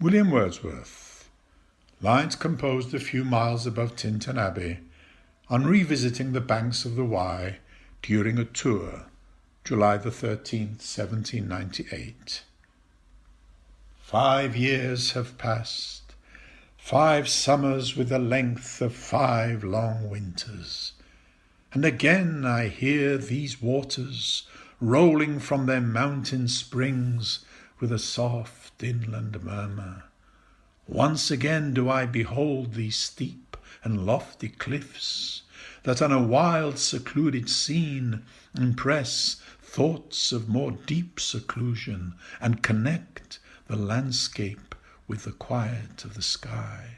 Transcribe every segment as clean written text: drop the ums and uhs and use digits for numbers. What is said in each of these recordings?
William Wordsworth. Lines composed a few miles above Tintern Abbey on revisiting the banks of the Wye during a tour, July the 13th, 1798. 5 years have passed, 5 summers with the length of 5 long winters, and again I hear these waters rolling from their mountain springs with a soft inland murmur. Once again do I behold these steep and lofty cliffs that on a wild secluded scene impress thoughts of more deep seclusion and connect the landscape with the quiet of the sky.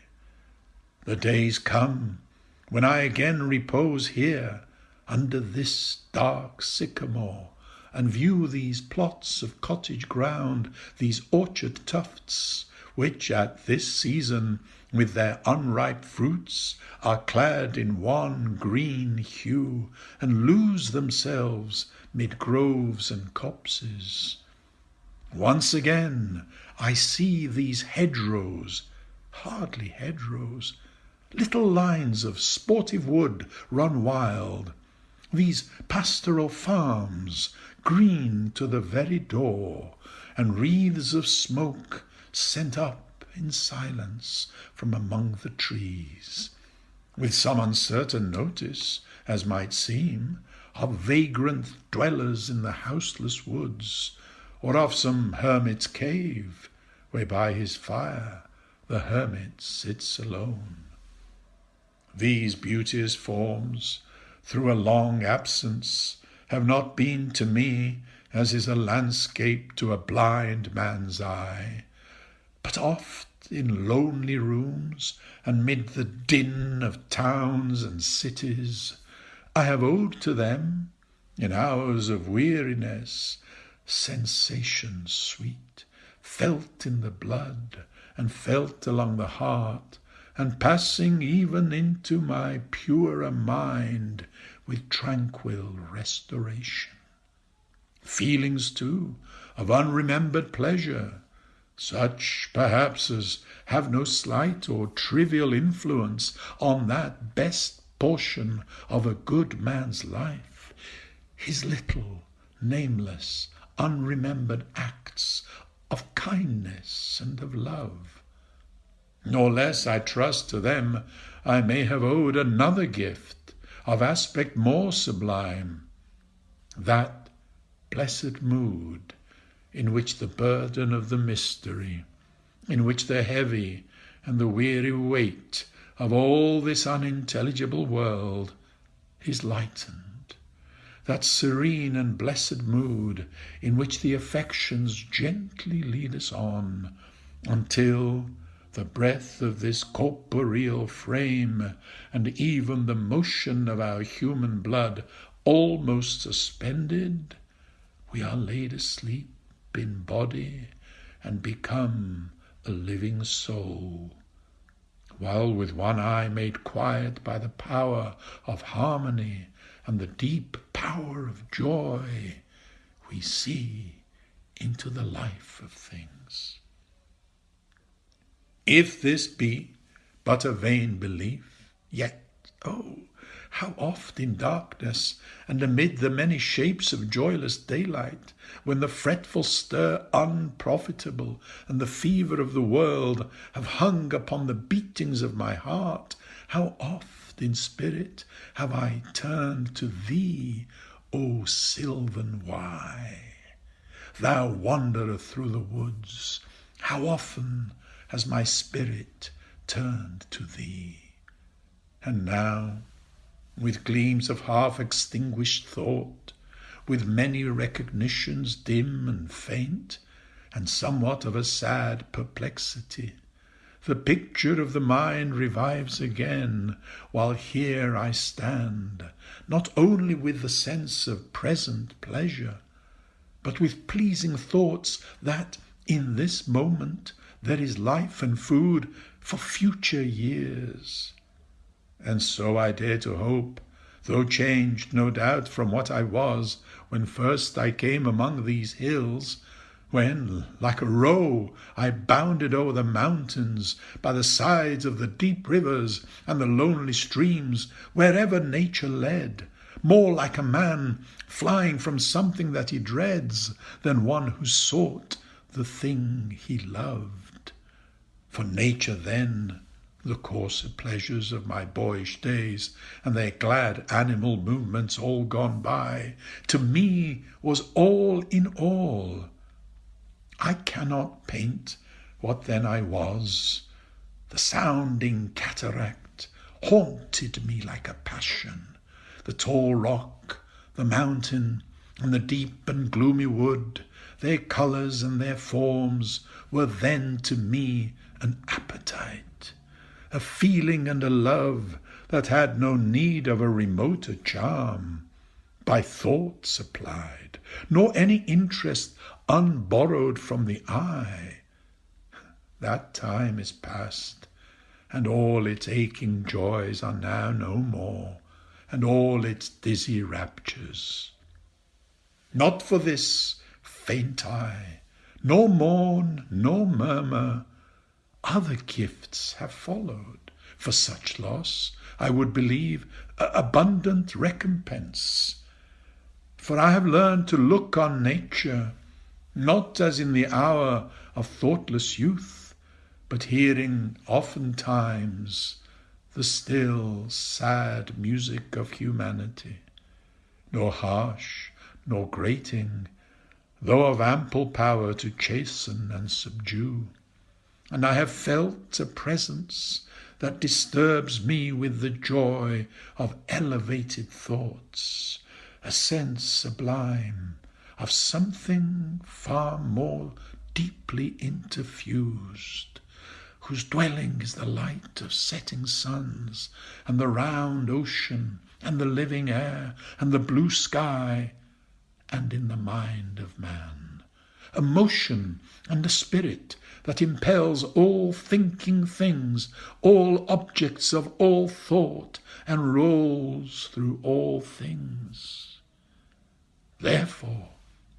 The days come when I again repose here under this dark sycamore and view these plots of cottage ground, these orchard-tufts, which at this season, with their unripe fruits, are clad in one green hue, and lose themselves mid groves and copses. Once again I see these hedge-rows, hardly hedge-rows, little lines of sportive wood run wild, these pastoral farms, green to the very door, and wreaths of smoke sent up in silence from among the trees, with some uncertain notice, as might seem, of vagrant dwellers in the houseless woods, or of some hermit's cave, where by his fire the hermit sits alone. These beauteous forms, through a long absence, have not been to me as is a landscape to a blind man's eye, but oft in lonely rooms and mid the din of towns and cities I have owed to them, in hours of weariness, sensation sweet, felt in the blood and felt along the heart, and passing even into my purer mind with tranquil restoration. Feelings, too, of unremembered pleasure, such perhaps as have no slight or trivial influence on that best portion of a good man's life, his little, nameless, unremembered acts of kindness and of love. Nor less, I trust, to them I may have owed another gift of aspect more sublime, that blessed mood in which the burden of the mystery, in which the heavy and the weary weight of all this unintelligible world is lightened, that serene and blessed mood in which the affections gently lead us on until the breath of this corporeal frame and even the motion of our human blood almost suspended, we are laid asleep in body and become a living soul, while with one eye made quiet by the power of harmony and the deep power of joy, we see into the life of things. If this be but a vain belief, yet, oh, how oft in darkness and amid the many shapes of joyless daylight, when the fretful stir unprofitable and the fever of the world have hung upon the beatings of my heart, how oft in spirit have I turned to thee, O sylvan Wye! Thou wanderer through the woods, how often has my spirit turned to thee. And now, with gleams of half-extinguished thought, with many recognitions dim and faint, and somewhat of a sad perplexity, the picture of the mind revives again, while here I stand, not only with the sense of present pleasure, but with pleasing thoughts that, in this moment, there is life and food for future years. And so I dare to hope, though changed no doubt from what I was when first I came among these hills, when, like a roe, I bounded o'er the mountains, by the sides of the deep rivers and the lonely streams, wherever nature led, more like a man flying from something that he dreads than one who sought the thing he loved. For nature then, the coarser pleasures of my boyish days, and their glad animal movements all gone by, to me was all in all. I cannot paint what then I was. The sounding cataract haunted me like a passion. The tall rock, the mountain, and the deep and gloomy wood, their colours and their forms were then to me an appetite, a feeling and a love that had no need of a remoter charm, by thought supplied, nor any interest unborrowed from the eye. That time is past, and all its aching joys are now no more, and all its dizzy raptures. Not for this faint eye, nor mourn, nor murmur. Other gifts have followed. For such loss, I would believe, abundant recompense. For I have learned to look on nature, not as in the hour of thoughtless youth, but hearing oftentimes the still, sad music of humanity, nor harsh, nor grating, though of ample power to chasten and subdue. And I have felt a presence that disturbs me with the joy of elevated thoughts, a sense sublime of something far more deeply interfused, whose dwelling is the light of setting suns, and the round ocean, and the living air, and the blue sky, and in the mind of man, a motion and a spirit that impels all thinking things, all objects of all thought, and rolls through all things. Therefore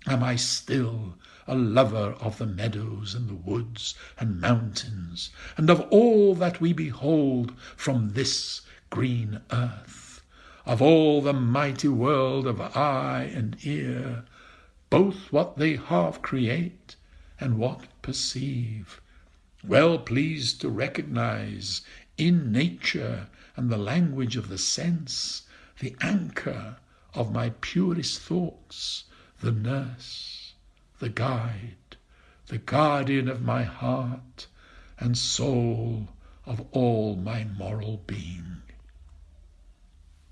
am I still a lover of the meadows and the woods and mountains, and of all that we behold from this green earth, of all the mighty world of eye and ear, both what they half create and what perceive, well pleased to recognize in nature and the language of the sense the anchor of my purest thoughts, the nurse, the guide, the guardian of my heart and soul, of all my moral being.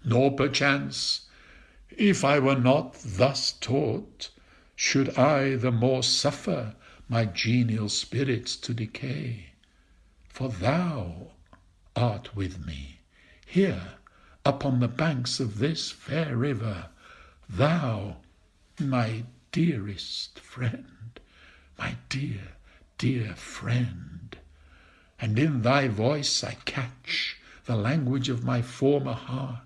Nor perchance, if I were not thus taught, should I the more suffer my genial spirits to decay. For thou art with me, here upon the banks of this fair river, thou, my dearest friend, my dear, dear friend, and in thy voice I catch the language of my former heart,